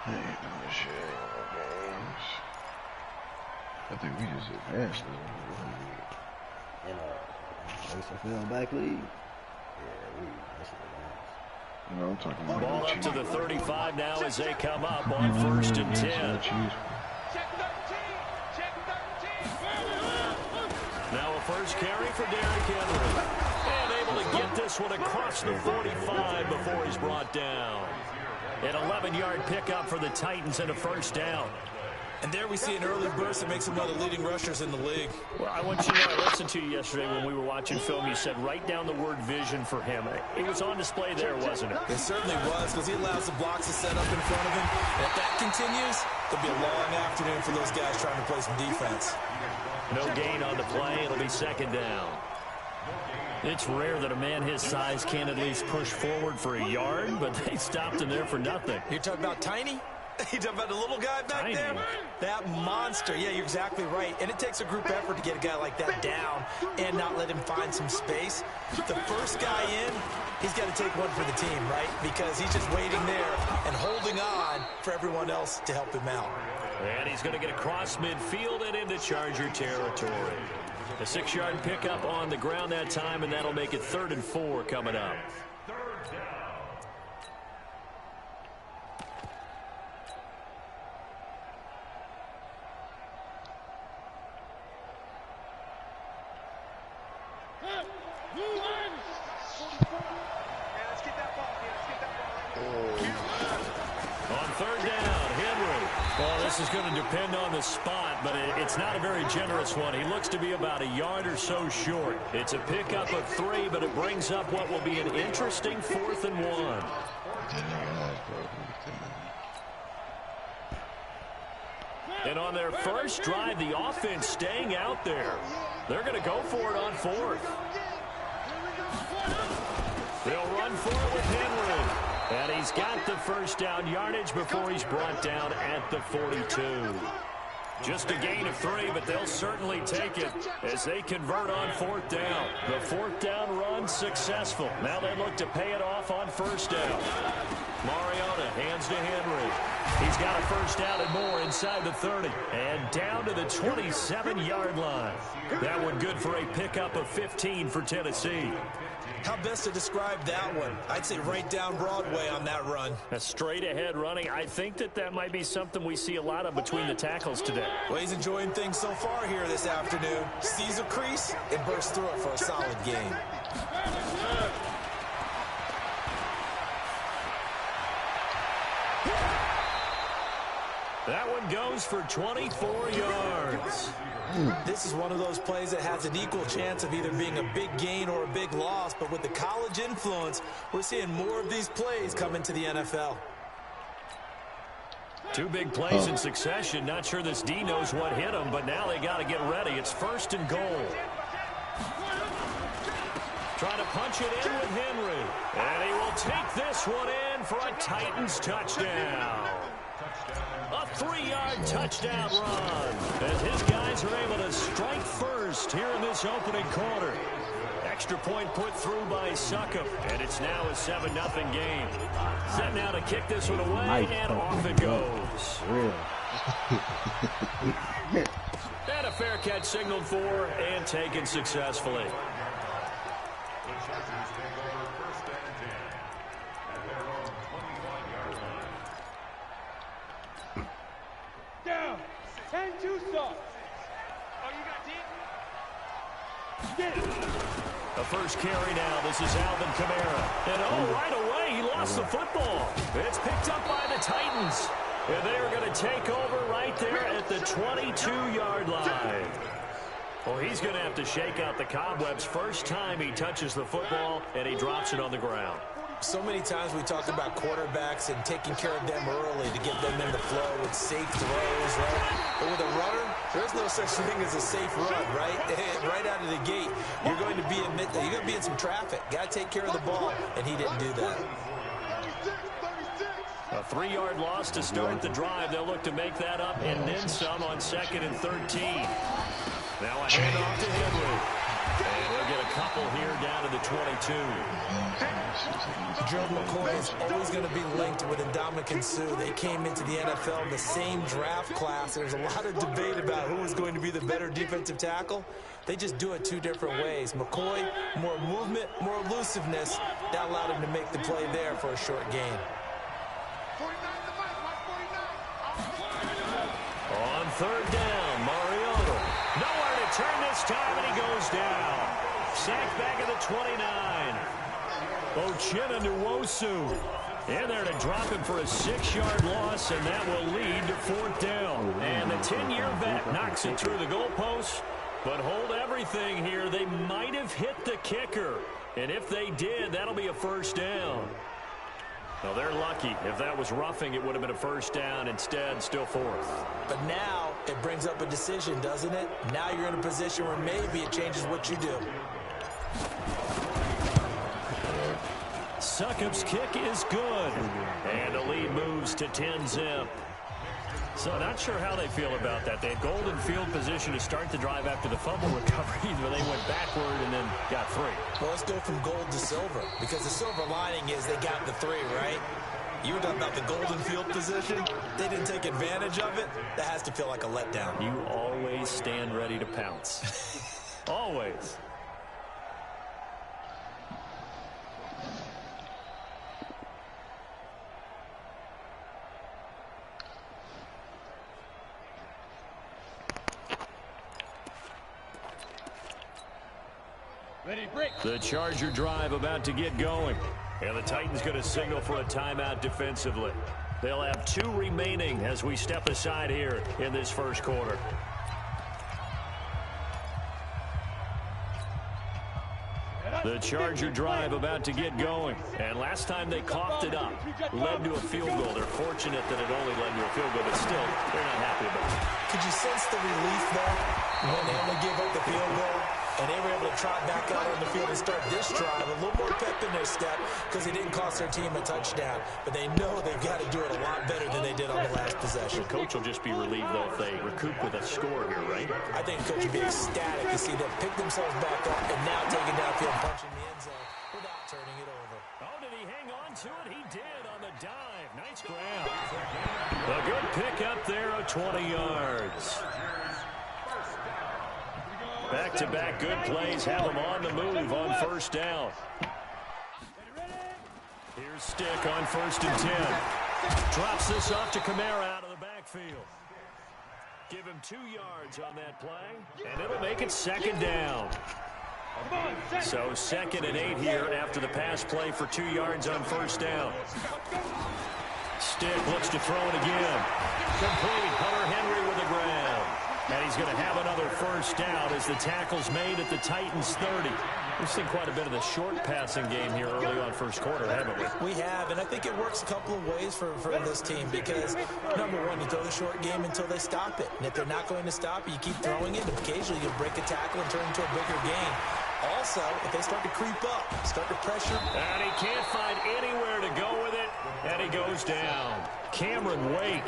I ain't doing shit on games. I think we just advanced in XFL back league. Yeah, that's advanced. You know, I'm talking about ball up to the 35 now as they come up on 1st and 10. Now a first carry for Derrick Henry. And able to get this one across the 45 before he's brought down. An 11-yard pickup for the Titans and a first down. And there we see an early burst that makes him one of the leading rushers in the league. Well, I want you to know, I listened to you yesterday when we were watching film. You said write down the word vision for him. It was on display there, wasn't it? It certainly was, because he allows the blocks to set up in front of him. And if that continues, there'll be a long afternoon for those guys trying to play some defense. No gain on the play. It'll be second down. It's rare that a man his size can at least push forward for a yard, but they stopped him there for nothing. You're talking about Tiny? You talking about the little guy back there? That monster. Yeah, you're exactly right. And it takes a group effort to get a guy like that down and not let him find some space. The first guy in, he's got to take one for the team, right? Because he's just waiting there and holding on for everyone else to help him out. And he's going to get across midfield and into Charger territory. A 6-yard pickup on the ground that time, and that'll make it 3rd and 4 coming up. This is going to depend on the spot, but it's not a very generous one. He looks to be about a yard or so short. It's a pickup of 3, but it brings up what will be an interesting 4th and 1. And on their first drive, the offense staying out there. They're going to go for it on 4th. They'll run for it with Henry. And he's got the first down yardage before he's brought down at the 42. Just a gain of 3, but they'll certainly take it as they convert on 4th down. The 4th down run successful. Now they look to pay it off on 1st down. Mariota hands to Henry. He's got a first down and more inside the 30. And down to the 27-yard line. That one good for a pickup of 15 for Tennessee. How best to describe that one? I'd say right down Broadway on that run. A straight-ahead running. I think that might be something we see a lot of between the tackles today. Well, he's enjoying things so far here this afternoon. Sees a crease and bursts through it for a solid gain. That one goes for 24 yards. This is one of those plays that has an equal chance of either being a big gain or a big loss, but with the college influence, we're seeing more of these plays come into the NFL. 2 big plays in succession. Not sure this D knows what hit him, but now they got to get ready. It's 1st and goal. Trying to punch it in with Henry. And he will take this one in for a Titans touchdown. A 3-yard touchdown run as his guys are able to strike first here in this opening quarter. Extra point put through by Succop, and it's now a 7-0 game. Set now to kick this one away, and off it goes. And a fair catch signaled for and taken successfully. Down. And 2 stops. Oh, you got deep? Get it. The first carry now. This is Alvin Kamara. And right away, he lost the football. It's picked up by the Titans. And they are going to take over right there at the 22-yard line. Well, he's going to have to shake out the cobwebs first time he touches the football, and he drops it on the ground. So many times we talk about quarterbacks and taking care of them early to get them in the flow with safe throws, right? But with a runner, there's no such thing as a safe run, right? Right out of the gate, you're going to be in some traffic. Got to take care of the ball, and he didn't do that. A 3-yard loss to start the drive. They'll look to make that up and then some on 2nd and 13. Now a handoff to Henry. And he'll get a couple here down to the 22. Gerald McCoy is always going to be linked with Ndamukong Suh. They came into the NFL in the same draft class. There's a lot of debate about who is going to be the better defensive tackle. They just do it two different ways. McCoy, more movement, more elusiveness. That allowed him to make the play there for a short gain. On third down, Mariota. Nowhere to turn this time, and he goes down. Sacked back at the 29. Uchenna Nwosu in there to drop him for a 6-yard loss, and that will lead to fourth down. And the 10-year vet knocks it through the goalpost. But hold everything here. They might have hit the kicker. And if they did, that'll be a first down. Well, they're lucky. If that was roughing, it would have been a first down. Instead, still fourth. But now it brings up a decision, doesn't it? Now you're in a position where maybe it changes what you do. Succop's kick is good. And the lead moves to 10-zip. So not sure how they feel about that. They had golden field position to start the drive after the fumble recovery, but they went backward and then got 3. Well, let's go from gold to silver, because the silver lining is they got the 3, right? You were talking about the golden field position. They didn't take advantage of it. That has to feel like a letdown. You always stand ready to pounce. Always. Ready, break. The Charger drive about to get going. And the Titans going to signal for a timeout defensively. They'll have 2 remaining as we step aside here in this first quarter. The Charger drive about to get going. And last time they coughed it up, led to a field goal. They're fortunate that it only led to a field goal, but still, they're not happy about it. Could you sense the relief there when they only gave up the field goal? And they were able to trot back out on the field and start this drive. A little more pep in their step because they didn't cost their team a touchdown. But they know they've got to do it a lot better than they did on the last possession. The coach will just be relieved, though, if they recoup with a score here, right? I think the coach would be ecstatic to see them pick themselves back up and now take it downfield, punching the end zone without turning it over. Oh, did he hang on to it? He did on the dive. Nice grab. A good pick up there of 20 yards. Back-to-back good plays have them on the move on first down. Here's Stick on 1st and 10. Drops this off to Kamara out of the backfield. Give him 2 yards on that play, and it'll make it 2nd down. So 2nd and 8 here after the pass play for 2 yards on first down. Stick looks to throw it again. Complete. Hunter Henry with the grab. And he's going to have another first down as the tackle's made at the Titans' 30. We've seen quite a bit of the short passing game here early on first quarter, haven't we? We have, and I think it works a couple of ways for this team because, number one, you throw the short game until they stop it. And if they're not going to stop it, you keep throwing it. And occasionally you break a tackle and turn it into a bigger gain. Also, if they start to creep up, start to pressure. And he can't find anywhere to go with it, and he goes down. Cameron Wake.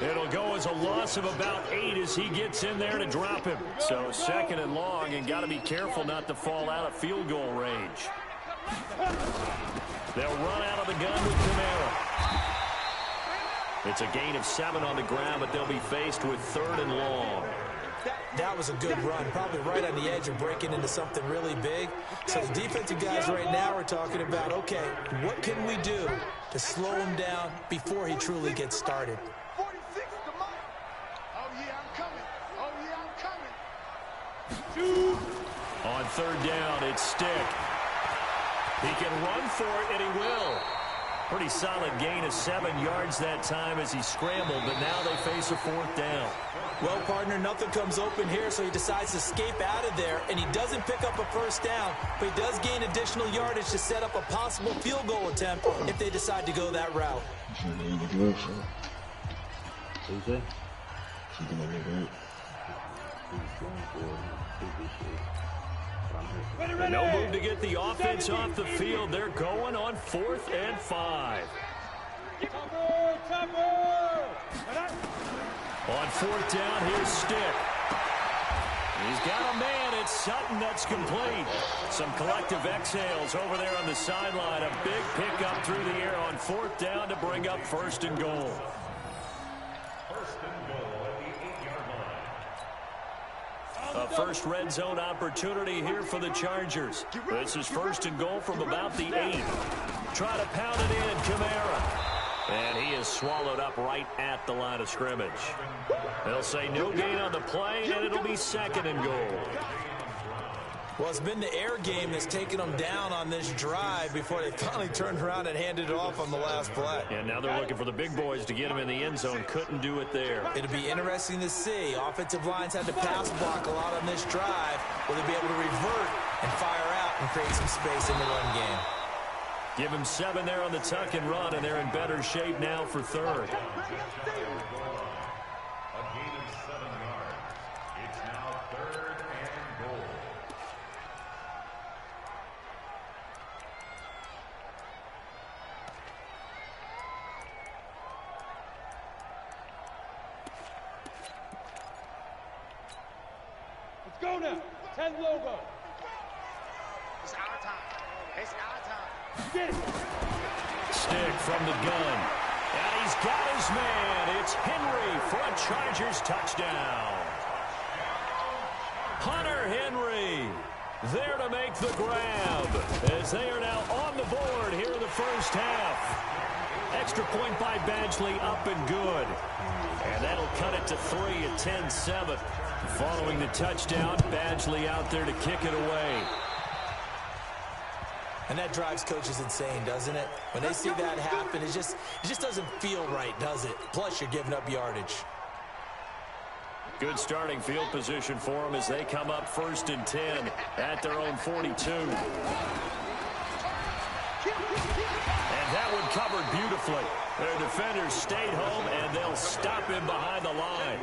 It'll go as a loss of about 8 as he gets in there to drop him. So 2nd and long, and got to be careful not to fall out of field goal range. They'll run out of the gun with Kamara. It's a gain of 7 on the ground, but they'll be faced with 3rd and long. That was a good run, probably right on the edge of breaking into something really big. So the defensive guys right now are talking about, okay, what can we do to slow him down before he truly gets started? 46 to Mike. Oh, yeah, I'm coming. Oh, yeah, I'm coming. 2. On 3rd down, it's Stick. He can run for it, and he will. Pretty solid gain of 7 yards that time as he scrambled, but now they face a 4th down. Well, partner, nothing comes open here, so he decides to escape out of there, and he doesn't pick up a first down, but he does gain additional yardage to set up a possible field goal attempt if they decide to go that route. No move to get the offense off the field. They're going on 4th and 5. On 4th down, here's Stick. He's got a man. It's Sutton that's complete. Some collective exhales over there on the sideline. A big pickup through the air on 4th down to bring up 1st and goal. A first red zone opportunity here for the Chargers. This is 1st and goal from about the 8. Try to pound it in, Kamara. And he is swallowed up right at the line of scrimmage. They'll say no gain on the play, and it'll be 2nd and goal. Well, it's been the air game that's taken them down on this drive before they finally turned around and handed it off on the last play. And now they're looking for the big boys to get them in the end zone. Couldn't do it there. It'll be interesting to see. Offensive lines had to pass block a lot on this drive. Will they be able to revert and fire out and create some space in the run game? Give him 7 there on the tuck and run, and they're in better shape now for 3rd. Let's go now. 10 logo. It's our time. It's our time. Get it. Stick from the gun. And he's got his man. It's Henry for a Chargers touchdown. Hunter Henry there to make the grab as they are now on the board here in the first half. Extra point by Badgley up and good. And that'll cut it to 3 at 10-7. Following the touchdown, Badgley out there to kick it away. And that drives coaches insane, doesn't it? When they see that happen, it just doesn't feel right, does it? Plus, you're giving up yardage. Good starting field position for them as they come up 1st and 10 at their own 42. And that one covered beautifully. Their defenders stayed home, and they'll stop him behind the line.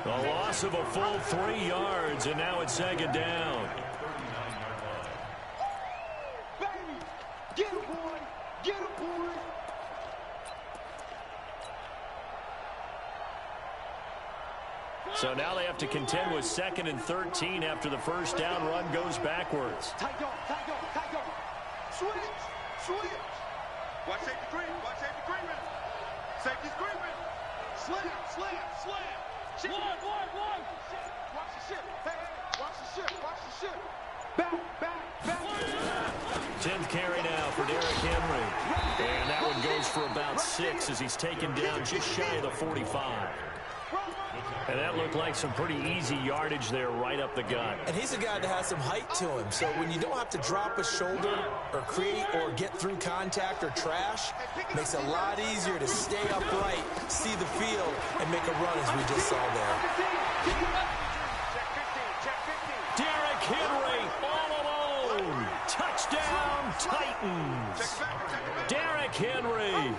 A loss of a full 3 yards, and now it's 2nd down. Get him, boy. Get him, boy. So now they have to contend with 2nd and 13 after the first down run goes backwards. Tight on, tight on, tight on. Switch, switch. Watch safety green, watch safety green. Safety screaming. Slam, slam, slam. One. Watch the ship. Hey, watch the ship, watch the ship. Back. 10th carry now for Derrick Henry. And that one goes for about 6 as he's taken down just shy of the 45. And that looked like some pretty easy yardage there right up the gut. And he's a guy that has some height to him. So when you don't have to drop a shoulder or create or get through contact or trash, makes it a lot easier to stay upright, see the field, and make a run as we just saw there. Derrick Henry all alone. Touchdown, Titans. Derrick Henry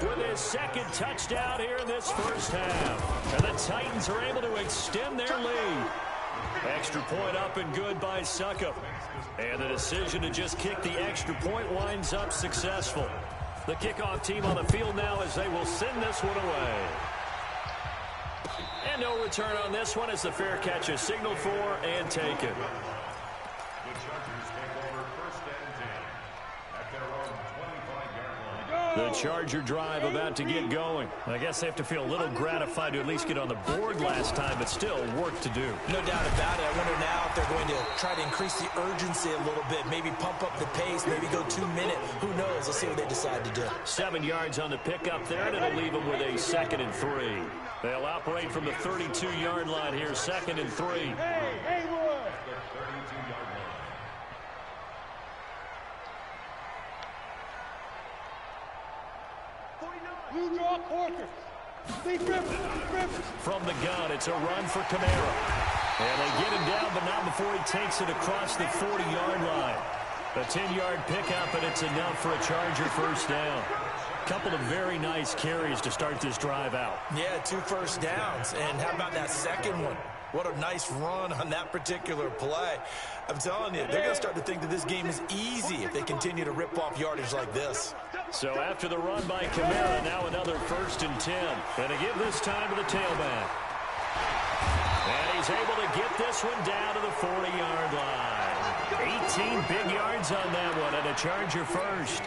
with his 2nd touchdown here in this first half. And the Titans are able to extend their lead. Extra point up and good by Succop. And the decision to just kick the extra point winds up successful. The kickoff team on the field now as they will send this one away. And no return on this one as the fair catch is signaled for and taken. The Charger drive about to get going. I guess they have to feel a little gratified to at least get on the board last time, but still work to do. No doubt about it. I wonder now if they're going to try to increase the urgency a little bit, maybe pump up the pace, maybe go 2-minute. Who knows? Let's see what they decide to do. 7 yards on the pickup there, and it'll leave them with a 2nd and 3. They'll operate from the 32-yard line here, 2nd and 3. Hey, boy. You draw Corker. From the gun, it's a run for Kamara. And they get him down, but not before he takes it across the 40-yard line. A 10-yard pickup, and it's enough for a Charger first down. Couple of very nice carries to start this drive out. Yeah, 2 first downs. And how about that second one? What a nice run on that particular play. I'm telling you, they're going to start to think that this game is easy if they continue to rip off yardage like this. So after the run by Kamara, now another 1st and 10. And to give this time to the tailback. And he's able to get this one down to the 40-yard line. 18 big yards on that one, and a Charger first.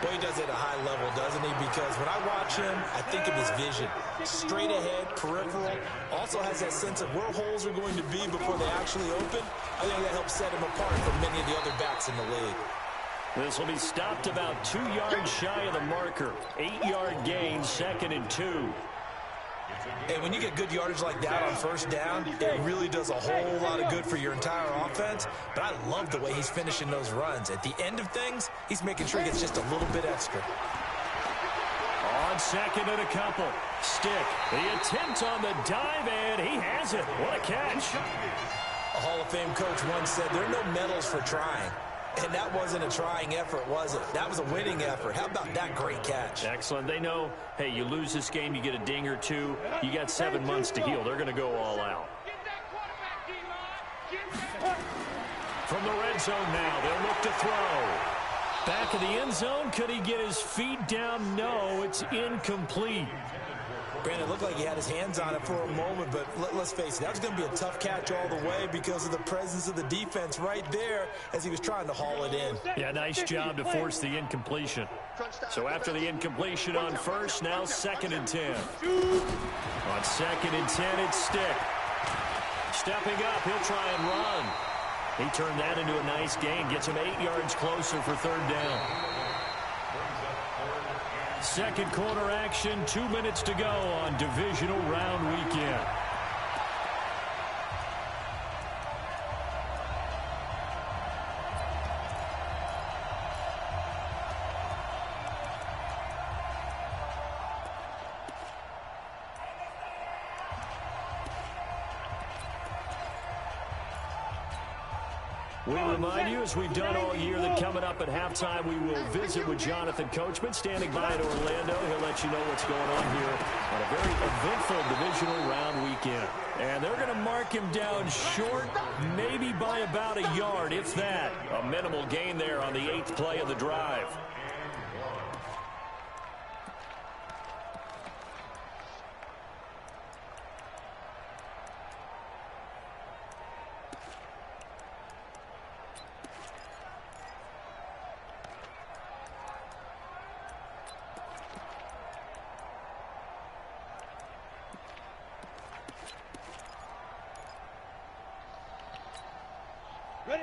Well, he does it at a high level, doesn't he? Because when I watch him, I think of his vision. Straight ahead, peripheral. Also has that sense of where holes are going to be before they actually open. I think that helps set him apart from many of the other backs in the league. This will be stopped about 2 yards shy of the marker. 8-yard gain, 2nd and 2. And when you get good yardage like that on first down, it really does a whole lot of good for your entire offense. But I love the way he's finishing those runs. At the end of things, he's making sure he gets just a little bit extra. On 2nd and a couple. Stick. The attempt on the dive, and he has it. What a catch. A Hall of Fame coach once said, there are no medals for trying. And that wasn't a trying effort, was it? That was a winning effort. How about that great catch? Excellent. They know, hey, you lose this game, you get a ding or two. You got 7 months to heal. They're going to go all out. From the red zone now, they'll look to throw. Back of the end zone. Could he get his feet down? No, it's incomplete. Brandon, it looked like he had his hands on it for a moment, but let's face it, that was going to be a tough catch all the way because of the presence of the defense right there as he was trying to haul it in. Yeah, nice job to force the incompletion. So after the incompletion on first, now 2nd and 10. On 2nd and 10, it's Stick. Stepping up, he'll try and run. He turned that into a nice gain, gets him 8 yards closer for 3rd down. Second quarter action, 2 minutes to go on divisional round weekend. We remind you, as we've done all year, that coming up at halftime, we will visit with Jonathan Coachman, standing by in Orlando. He'll let you know what's going on here on a very eventful divisional round weekend. And they're going to mark him down short, maybe by about a yard, if that. A minimal gain there on the 8th play of the drive.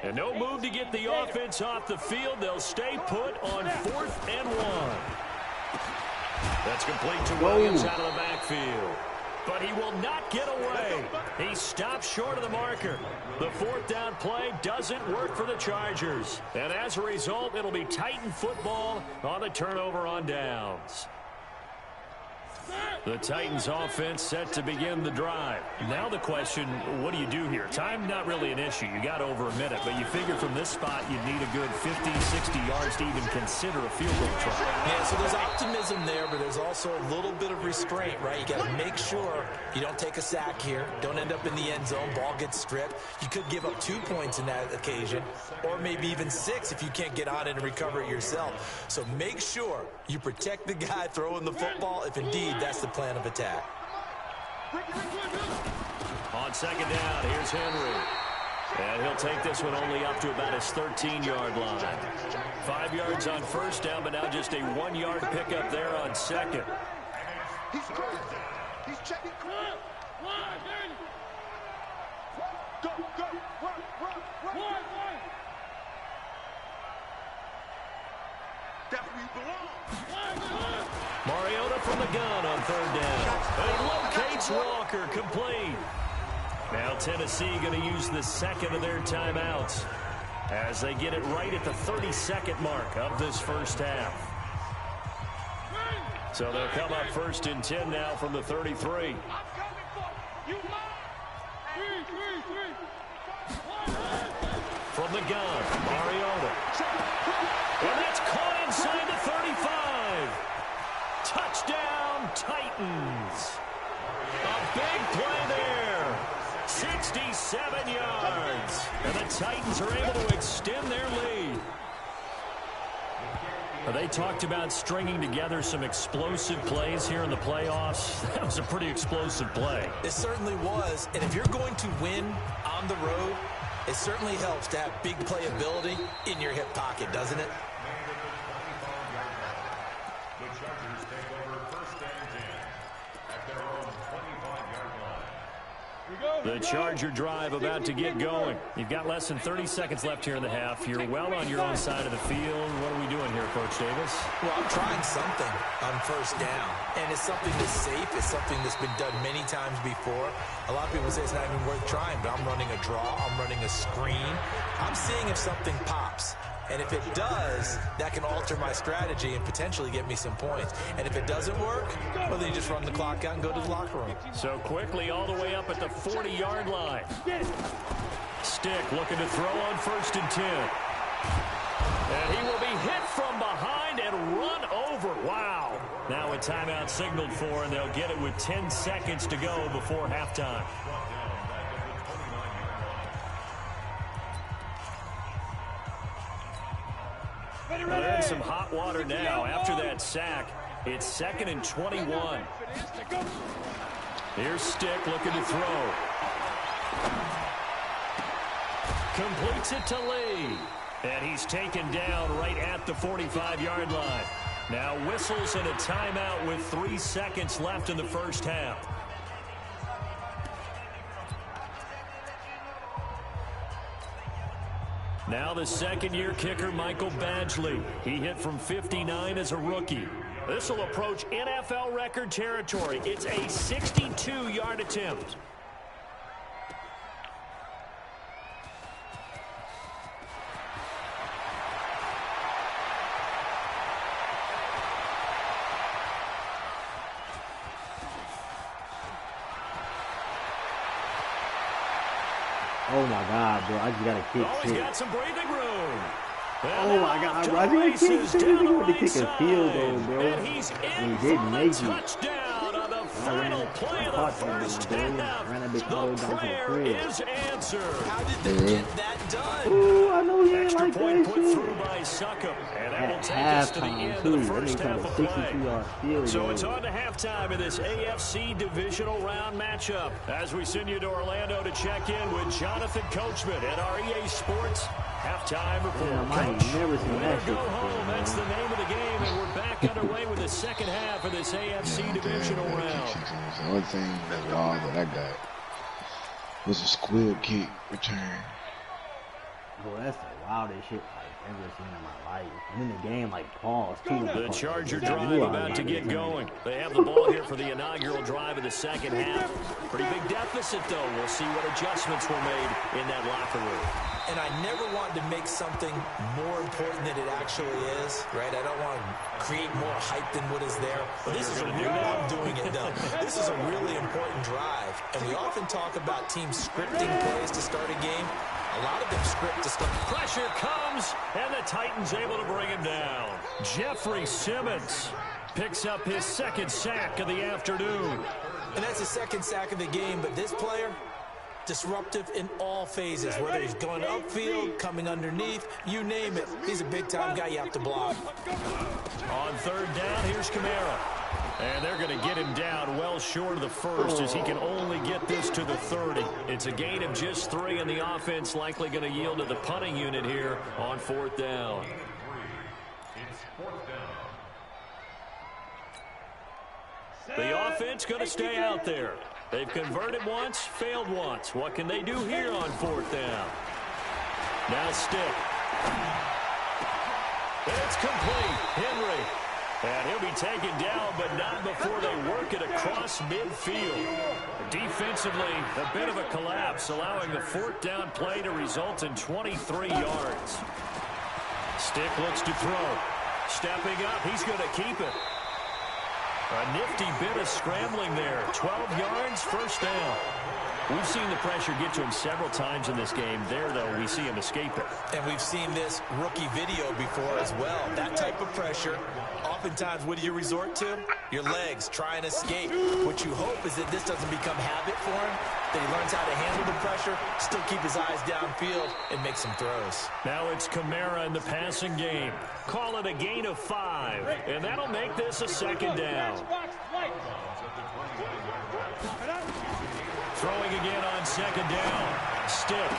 And no move to get the offense off the field. They'll stay put on 4th and 1. That's complete to Williams out of the backfield. But he will not get away. He stops short of the marker. The 4th down play doesn't work for the Chargers. And as a result, it'll be Titan football on the turnover on downs. The Titans offense set to begin the drive. Now the question, what do you do here? Time not really an issue. You got over a minute, but you figure from this spot you'd need a good 50, 60 yards to even consider a field goal try. Yeah, so there's optimism there, but there's also a little bit of restraint, right? You got to make sure you don't take a sack here. Don't end up in the end zone. Ball gets stripped. You could give up 2 points in that occasion, or maybe even 6 if you can't get on it and recover it yourself. So make sure you protect the guy throwing the football if indeed that's the plan of attack. On 2nd down, here's Henry. And he'll take this one only up to about his 13-yard line. 5 yards on first down, but now just a 1-yard pickup there on 2nd. He's crazy. He's checking. Go, go, run. That's where you belong. Mariota from the gun on 3rd down. And he locates Walker, complete. Now Tennessee going to use the 2nd of their timeouts as they get it right at the 32nd mark of this first half. So they'll come up 1st and 10 now from the 33. From the gun, Mariota. And that's caught inside the 35. Touchdown, Titans. A big play there. 67 yards. And the Titans are able to extend their lead. They talked about stringing together some explosive plays here in the playoffs. That was a pretty explosive play. It certainly was. And if you're going to win on the road, it certainly helps to have big playability in your hip pocket, doesn't it? The Charger drive about to get going. You've got less than 30 seconds left here in the half. You're well on your own side of the field. What are we doing here, Coach Davis? Well, I'm trying something on first down, and it's something that's safe. It's something that's been done many times before. A lot of people say it's not even worth trying, but I'm running a draw. I'm running a screen. I'm seeing if something pops. And if it does, that can alter my strategy and potentially get me some points. And if it doesn't work, well, then you just run the clock out and go to the locker room. So quickly all the way up at the 40-yard line. Stick looking to throw on 1st and 10. And he will be hit from behind and run over. Wow. Now a timeout signaled for, and they'll get it with 10 seconds to go before halftime. Well, they're in some hot water now. After that sack, it's 2nd and 21. Here's Stick looking to throw. Completes it to Lee. And he's taken down right at the 45-yard line. Now whistles and a timeout with 3 seconds left in the first half. Now the second-year kicker, Michael Badgley. He hit from 59 as a rookie. This will approach NFL record territory. It's a 62-yard attempt. Oh my God, bro! I just got a kick. He's got some breathing room. Oh my God, bro! I just got a kick. He went to kick a field goal, bro. And he's in he didn't make it. Touchdown on the final play of the first half. The prayer is answered. How did they get that done? Oh, I know he ain't Extra like point that put shit. through by Succop. And that will At take us to the halftime, end of too. the first That half nigga of got a play. 62-yard field So goal. it's on to halftime in this AFC divisional round matchup. As we send you to Orlando to check in with Jonathan Coachman at our EA Sports halftime report. Damn, I ain't Coach, never seen win that or shit go before, home. man. That's the name of the game, and we're back underway with the second half of this AFC divisional round. The only thing that's wrong that I got was a squib kick return. Bro, that's the wildest shit I've ever seen in my life. And in the game, like, pause, too. The Charger drive about to get going. They have the ball here for the inaugural drive of the second half. Pretty big deficit, though. We'll see what adjustments were made in that locker room. And I never wanted to make something more important than it actually is, right? I don't want to create more hype than what is there. But this is a real, I'm doing it though. This is a really important drive. And we often talk about teams scripting plays to start a game. A lot of them script to start. Pressure comes, and the Titans able to bring him down. Jeffrey Simmons picks up his second sack of the afternoon. And that's the second sack of the game, but this player, disruptive in all phases, whether he's going upfield, coming underneath, you name it. He's a big-time guy you have to block. On third down, here's Kamara. And they're going to get him down well short of the first as he can only get this to the 30. It's a gain of just 3, and the offense likely going to yield to the punting unit here on fourth down. The offense going to stay out there. They've converted once, failed once. What can they do here on fourth down? Now Stick. It's complete. Henry. And he'll be taken down, but not before they work it across midfield. Defensively, a bit of a collapse, allowing the fourth down play to result in 23 yards. Stick looks to throw. Stepping up, he's going to keep it. A nifty bit of scrambling there. 12 yards, first down. We've seen the pressure get to him several times in this game. There, though, we see him escape it. And we've seen this rookie video before as well. That type of pressure, Oftentimes, what do you resort to? Your legs, try and escape. What you hope is that this doesn't become habit for him, that he learns how to handle the pressure, still keep his eyes downfield, and make some throws. Now it's Kamara in the passing game. Call it a gain of 5, and that'll make this a second down. Throwing again on second down. Stick.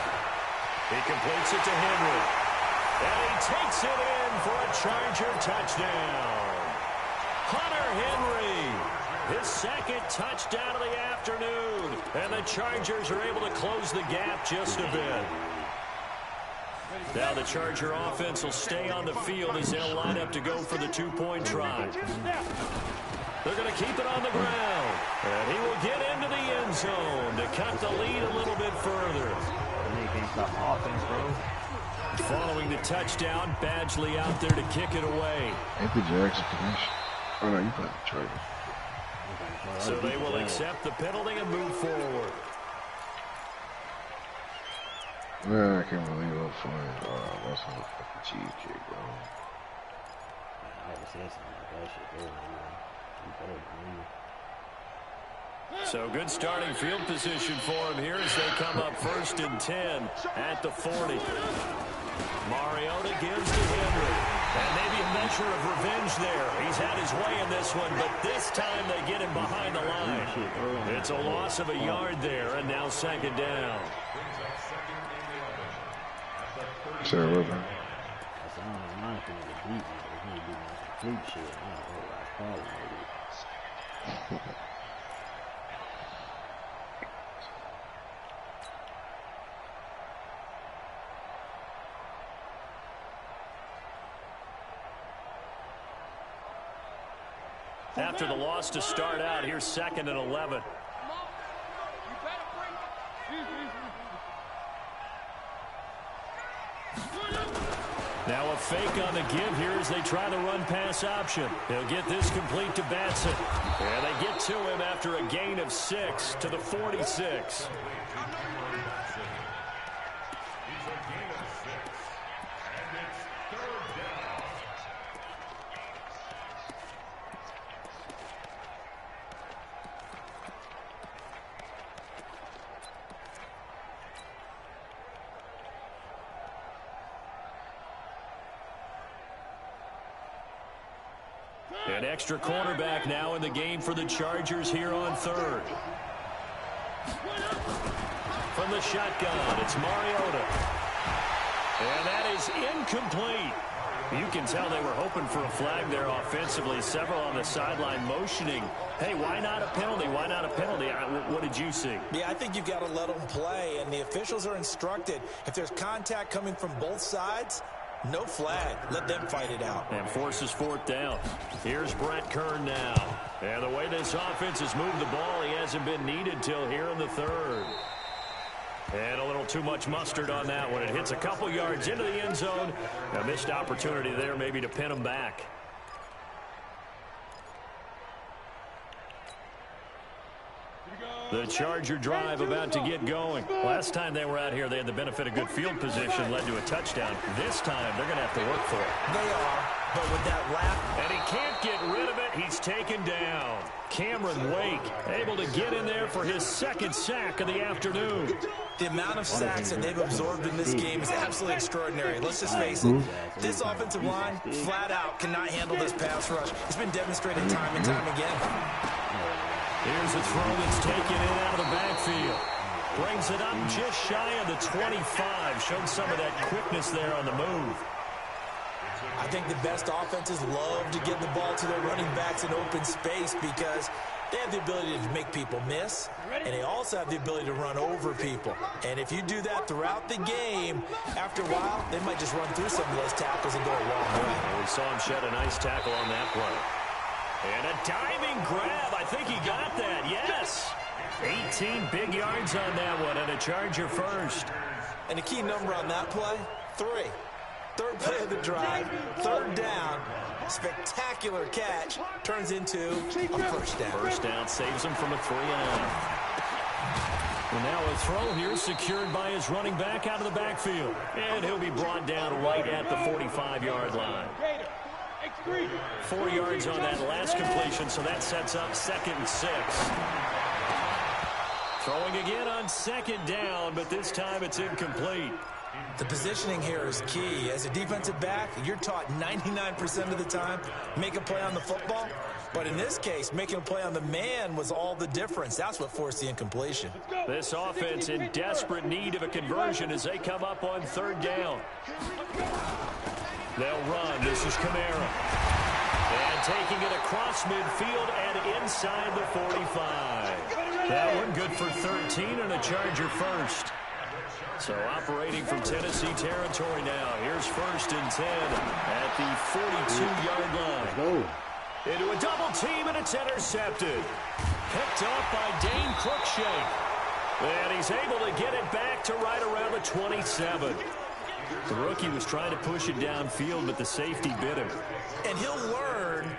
He completes it to Henry. And he takes it in for a Charger touchdown. Hunter Henry, his second touchdown of the afternoon. And the Chargers are able to close the gap just a bit. Now the Charger offense will stay on the field as they'll line up to go for the two-point try. They're going to keep it on the ground. And he will get into the end zone to cut the lead a little bit further. Following the touchdown, Badgley out there to kick it away. Anthony Jackson finish. Oh no, you played the Chargers. So they will accept the penalty and move forward. Man, I can't believe I'm fine. Oh, that's a fucking cheesecake, bro. I already said something about that shit earlier. So good starting field position for him here as they come up 1st and 10 at the 40. Mariota gives to Henry. And maybe a measure of revenge there. He's had his way in this one, but this time they get him behind the line. It's a loss of a yard there, and now second down. Sarah River. That's the only line for me to beat me. There's going to be no complete shit. I don't know what I call it, maybe. After the loss to start out, here's 2nd and 11. Now a fake on the give here as they try the run-pass option. They'll get this complete to Batson. And they get to him after a gain of 6 to the 46. An extra cornerback now in the game for the Chargers here on 3rd. From the shotgun, it's Mariota. And that is incomplete. You can tell they were hoping for a flag there offensively. Several on the sideline motioning. Hey, why not a penalty? Why not a penalty? What did you see? Yeah, I think you've got to let them play, and the officials are instructed. If there's contact coming from both sides, no flag. Let them fight it out. And forces 4th down. Here's Brett Kern now. And the way this offense has moved the ball, he hasn't been needed till here in the 3rd. And a little too much mustard on that one. It hits a couple yards into the end zone. A missed opportunity there maybe to pin him back. The Charger drive about to get going. Last time they were out here, they had the benefit of good field position, led to a touchdown. This time, they're going to have to work for it. They are, but with that lap. And he can't get rid of it. He's taken down. Cameron Wake able to get in there for his 2nd sack of the afternoon. The amount of sacks that they've absorbed in this game is absolutely extraordinary. Let's just face it, this offensive line flat out cannot handle this pass rush. It's been demonstrated time and time again. Here's a throw that's taken in out of the backfield. Brings it up just shy of the 25. Showed some of that quickness there on the move. I think the best offenses love to get the ball to their running backs in open space because they have the ability to make people miss, and they also have the ability to run over people. And if you do that throughout the game, after a while, they might just run through some of those tackles and go a long way. We saw him shed a nice tackle on that play. And a diving grab. I think he got that. Yes. 18 big yards on that one, and a Charger first. And the key number on that play, 3. 3rd play of the drive, 3rd down. Spectacular catch turns into a 1st down. 1st down saves him from a 3-and-out. And now a throw here secured by his running back out of the backfield. And he'll be brought down right at the 45-yard line. 4 yards on that last completion, so that sets up 2nd and 6. Throwing again on 2nd down, but this time it's incomplete. The positioning here is key. As a defensive back, you're taught 99% of the time, make a play on the football. But in this case, making a play on the man was all the difference. That's what forced the incompletion. This offense in desperate need of a conversion as they come up on 3rd down. They'll run. This is Kamara. And taking it across midfield and inside the 45. That one good for 13 and a Charger first. So operating from Tennessee territory now. Here's 1st and 10 at the 42-yard line. Into a double team, and it's intercepted. Picked off by Dane Cruikshank. And he's able to get it back to right around the 27. The rookie was trying to push it downfield, but the safety bit him. And he'll learn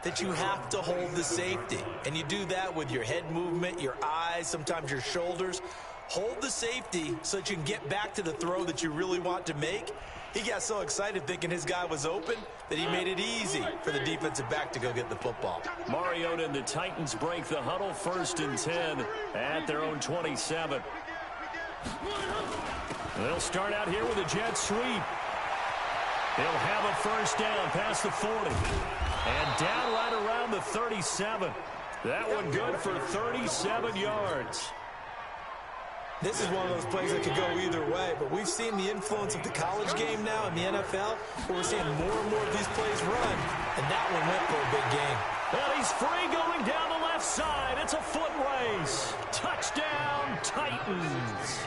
that you have to hold the safety. And you do that with your head movement, your eyes, sometimes your shoulders. Hold the safety so that you can get back to the throw that you really want to make. He got so excited thinking his guy was open that he made it easy for the defensive back to go get the football. Mariota and the Titans break the huddle. 1st and 10 at their own 27. They'll start out here with a jet sweep. They'll have a 1st down past the 40. And down right around the 37. That one good for 37 yards. This is one of those plays that could go either way, but we've seen the influence of the college game now in the NFL, where we're seeing more and more of these plays run, and that one went for a big gain. And he's free going down the left side. It's a foot race. Touchdown, Titans.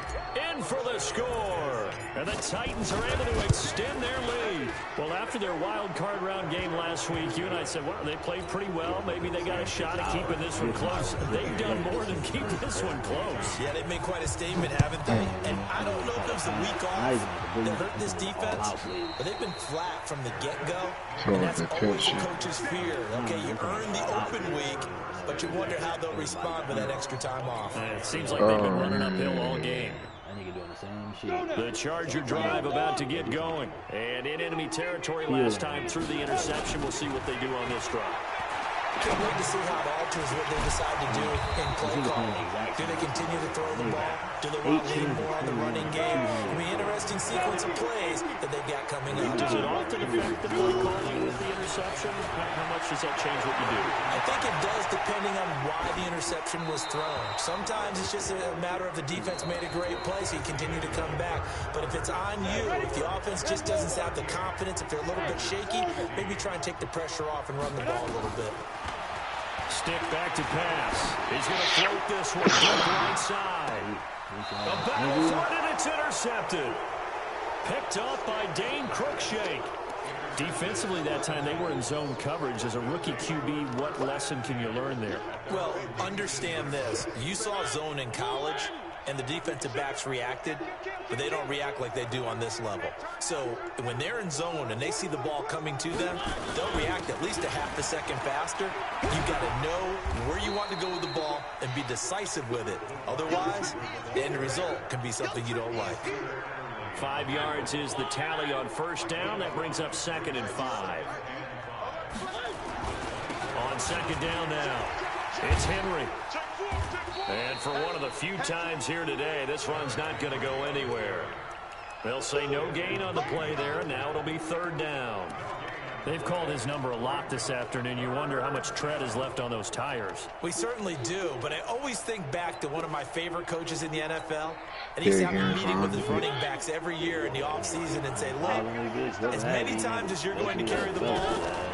In for the score. And the Titans are able to extend their lead. Well, after their wild card round game last week, you and I said, well, they played pretty well. Maybe they got a shot at keeping this one close. They've done more than keep this one close. Yeah, they've made quite a statement, haven't they? And I don't know if it was a week off that hurt this defense, but they've been flat from the get-go. And that's always the coach's fear. Okay, you earn the open week, but you wonder how they'll respond with that extra time off. It seems like they've been running uphill all game. Doing the same shit. The Charger drive about to get going. And in enemy territory last time through the interception. We'll see what they do on this drive. Can't wait to see how it alters what they decide to do in play calling. Do they continue to throw the ball? Do they want to lean more on the running game? It'll be an interesting sequence of plays that they've got coming up. Does it often affect the play calling with the interception? How much does that change what you do? I think it does, depending on why the interception was thrown. Sometimes it's just a matter of the defense made a great play, so you continue to come back. But if it's on you, if the offense just doesn't have the confidence, if they're a little bit shaky, maybe try and take the pressure off and run the ball a little bit. Stick back to pass. He's going to float this one to the right side. A battle for it, and it's intercepted. Picked up by Dane Cruikshank. Defensively that time, they were in zone coverage. As a rookie QB, what lesson can you learn there? Well, understand this. You saw zone in college, and the defensive backs reacted, but they don't react like they do on this level. So when they're in zone and they see the ball coming to them, they'll react at least a half a second faster. You've got to know where you want to go with the ball and be decisive with it. Otherwise, the end result can be something you don't like. 5 yards is the tally on 1st down. That brings up 2nd and 5. On 2nd down now, it's Henry. And for one of the few times here today, this run's not going to go anywhere. They'll say no gain on the play there, and now it'll be 3rd down. They've called his number a lot this afternoon. You wonder how much tread is left on those tires. We certainly do, but I always think back to one of my favorite coaches in the NFL, and he's having a meeting with his running backs every year in the offseason and say, look, as many times as you're going to carry the ball,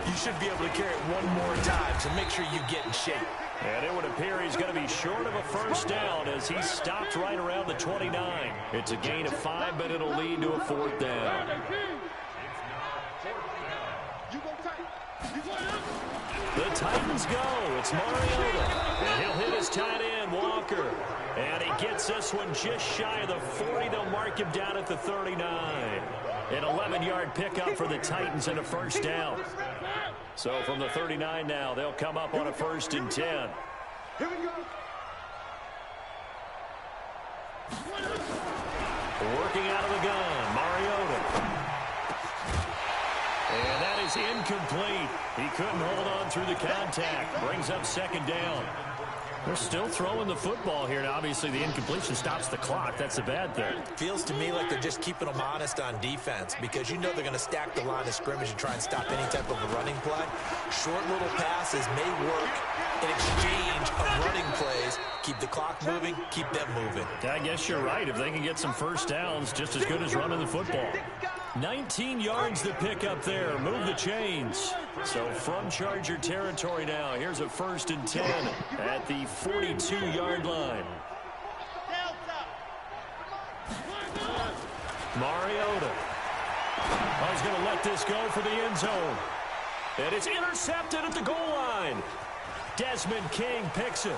you should be able to carry it one more time, so make sure you get in shape. And it would appear he's going to be short of a 1st down as he stopped right around the 29. It's a gain of 5, but it'll lead to a 4th down. The Titans go. It's Mariota. And he'll hit his tight end, Walker. And he gets this one just shy of the 40. They'll mark him down at the 39. An 11-yard pickup for the Titans and a 1st down. So from the 39 now, they'll come up on a 1st and 10. Here we go. Working out of the gun, Mariota. And that is is incomplete. He couldn't hold on through the contact. Brings up second down. They're still throwing the football here. Now, obviously, the incompletion stops the clock. That's a bad thing. Feels to me like they're just keeping them honest on defense because you know they're going to stack the line of scrimmage and try and stop any type of a running play. Short little passes may work in exchange of running plays. Keep the clock moving, keep them moving. I guess you're right. If they can get some first downs, just as good as running the football. 19 yards to pick up there. Move the chains. So from Charger territory now, here's a 1st and 10 at the 42-yard line. Mariota. I was going to let this go for the end zone. And it's intercepted at the goal line. Desmond King picks it.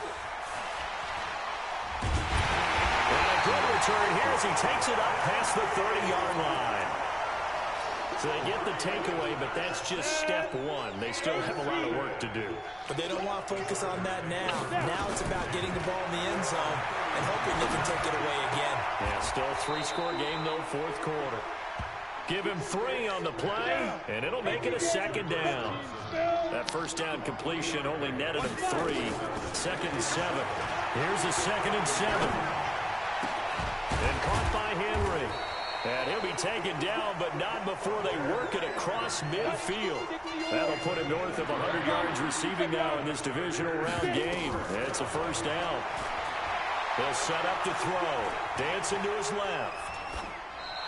And a good return here as he takes it up past the 30-yard line. So they get the takeaway, but that's just step one. They still have a lot of work to do. But they don't want to focus on that now. Now it's about getting the ball in the end zone and hoping they can take it away again. Yeah, still a 3-score game, though, 4th quarter. Give him 3 on the play, and it'll make it a 2nd down. That first down completion only netted him 3. 2nd and 7. Here's a 2nd and 7. And caught by Henry. And he'll be taken down, but not before they work it across midfield. That'll put him north of 100 yards receiving now in this divisional round game. It's a 1st down. He'll set up to throw. Dancing to his left.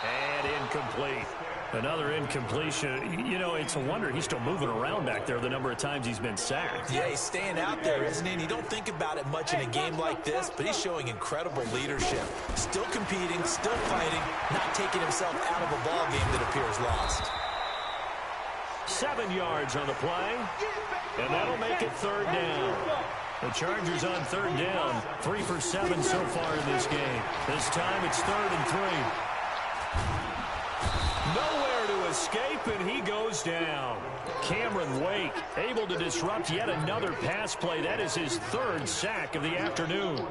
And incomplete. Another incompletion. You know, it's a wonder he's still moving around back there the number of times he's been sacked. Yeah, he's staying out there, isn't he? And you don't think about it much in a game like this, but he's showing incredible leadership. Still competing, still fighting, not taking himself out of a ball game that appears lost. 7 yards on the play, and that'll make it 3rd down. The Chargers on 3rd down, 3 for 7 so far in this game. This time it's 3rd and 3. Nowhere to escape, and he goes down. Cameron Wake able to disrupt yet another pass play. That is his 3rd sack of the afternoon.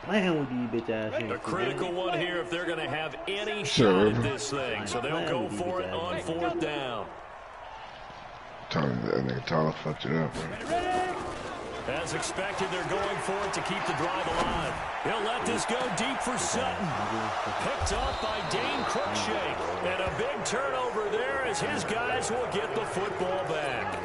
A critical one here if they're going to have any shot at this thing. So they'll go for it on 4th down. That nigga Tyler fucked it up, man. As expected, they're going for it to keep the drive alive. He'll let this go deep for Sutton. Picked up by Dane Cruikshank. And a big turnover there as his guys will get the football back.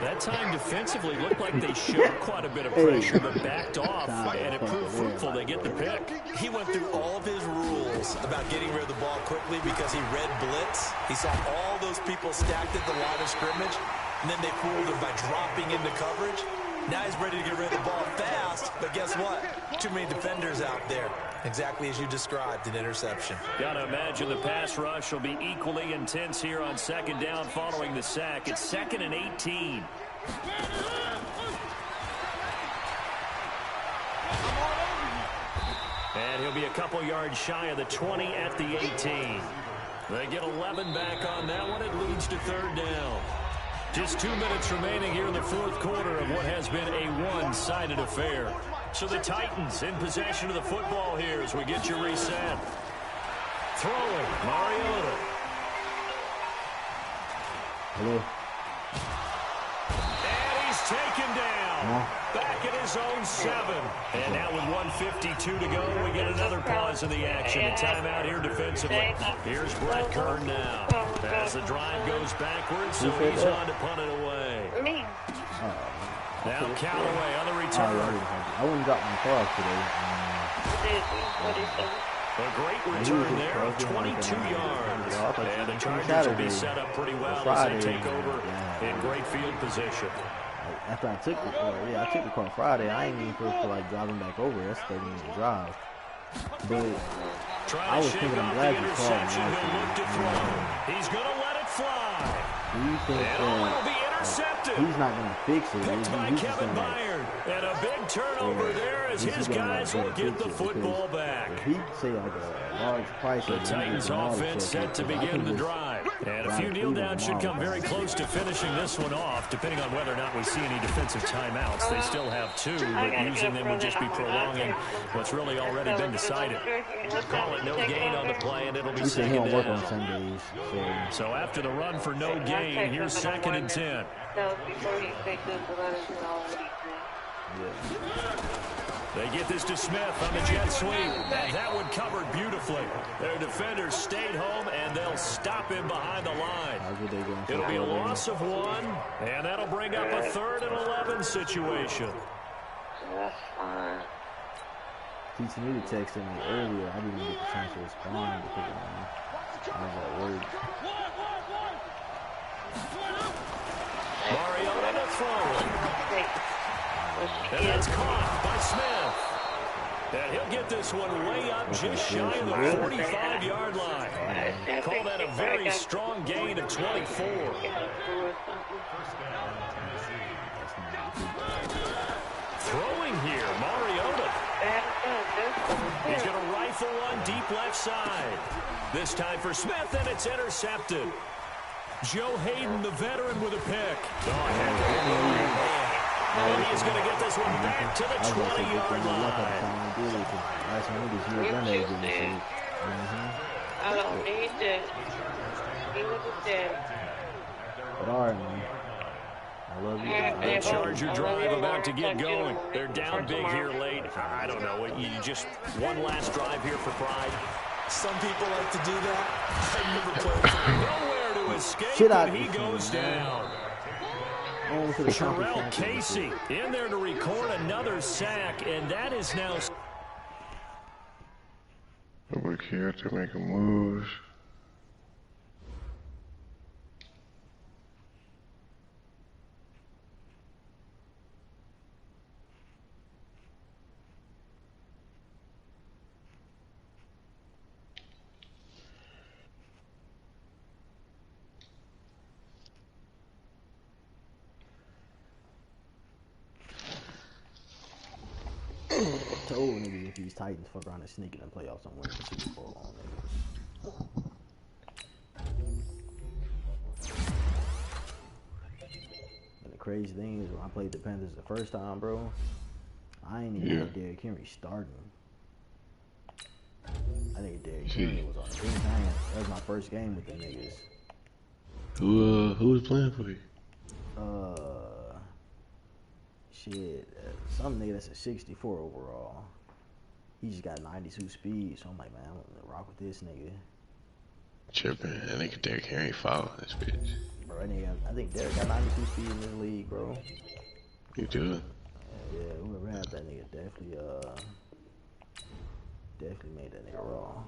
That time defensively looked like they showed quite a bit of pressure but backed off, and it proved fruitful. They get the pick. He went through all of his rules about getting rid of the ball quickly because he read blitz. He saw all those people stacked at the line of scrimmage, and then they fooled him by dropping into coverage. Now he's ready to get rid of the ball fast, but guess what? Too many defenders out there. Exactly as you described, an interception. Gotta imagine the pass rush will be equally intense here on 2nd down following the sack. It's 2nd and 18. And he'll be a couple yards shy of the 20 at the 18. They get 11 back on that one. It leads to 3rd down. Just 2 minutes remaining here in the 4th quarter of what has been a one-sided affair. So the Titans in possession of the football here as we get you reset. Throwing, Mariota. Hello. And he's taken down. Back at his own 7. And now with 1:52 to go, we get another pause in the action. A timeout here defensively. Here's Brett Kern now. As the drive goes backwards, so he's on to punt it away. Now Callaway on the return. I wouldn't drop my car today. A great return there of 22 yards. And the Chargers will be set up pretty well as they take over in great field position. After I took the car, I took the car Friday. I ain't even supposed to like driving back over. That's 30-minute drive. But I was thinking, I'm glad you called me. He's going to let it fly. Do you think that he's not going to fix it? Picked by Kevin Byard. And a big turnover there as his guys will get the football back. If he say like a large price, the Titans offense set to begin the drive. And a few kneel downs should come very close to finishing this one off, depending on whether or not we see any defensive timeouts. They still have 2, but using them would just be prolonging what's really already been decided. Call it no gain on the play, and it'll be second down. So after the run for no gain, here's 2nd and 10. They get this to Smith on the jet sweep, and that one covered beautifully. Their defenders stayed home, and they'll stop him behind the line. It'll be a loss of 1, and that'll bring up a 3rd and 11 situation. That's fine. Teaching me to text me earlier. I didn't get the chance to respond because I was at work. Mariota to throw. And that's caught by Smith. And he'll get this one way up just shy of the 45-yard line. Call that a very strong gain of 24. Throwing here, Mariota. He's going to rifle one deep left side. This time for Smith, and it's intercepted. Joe Hayden, the veteran, with a pick. And he's going to get this one back to the 20-yard line. I don't need that. He was a dead. But all right, man. I love you. The Charger drive about to get going. They're down big here late. I don't know. You just one last drive here for pride. Some people like to do that. I've never played. Nowhere to escape, and he goes down. Terrell Casey in there to record another sack, and that is now. We're here to make a move. I told niggas if these Titans fuck around and sneak in the playoffs and win the Super Bowl on niggas. And the crazy thing is when I played the Panthers the first time, bro, I ain't even know Derrick Henry starting. I think Derrick Henry was on the bench. That was my first game with the niggas. Who was playing for you? Some nigga that's a 64 overall. He just got 92 speed, so I'm like, man, I'm gonna rock with this nigga. Tripping. I think Derrick Henry fouled this bitch. Bro, I think Derrick got 92 speed in this league, bro. You do? Yeah, whoever had that nigga definitely made that nigga raw.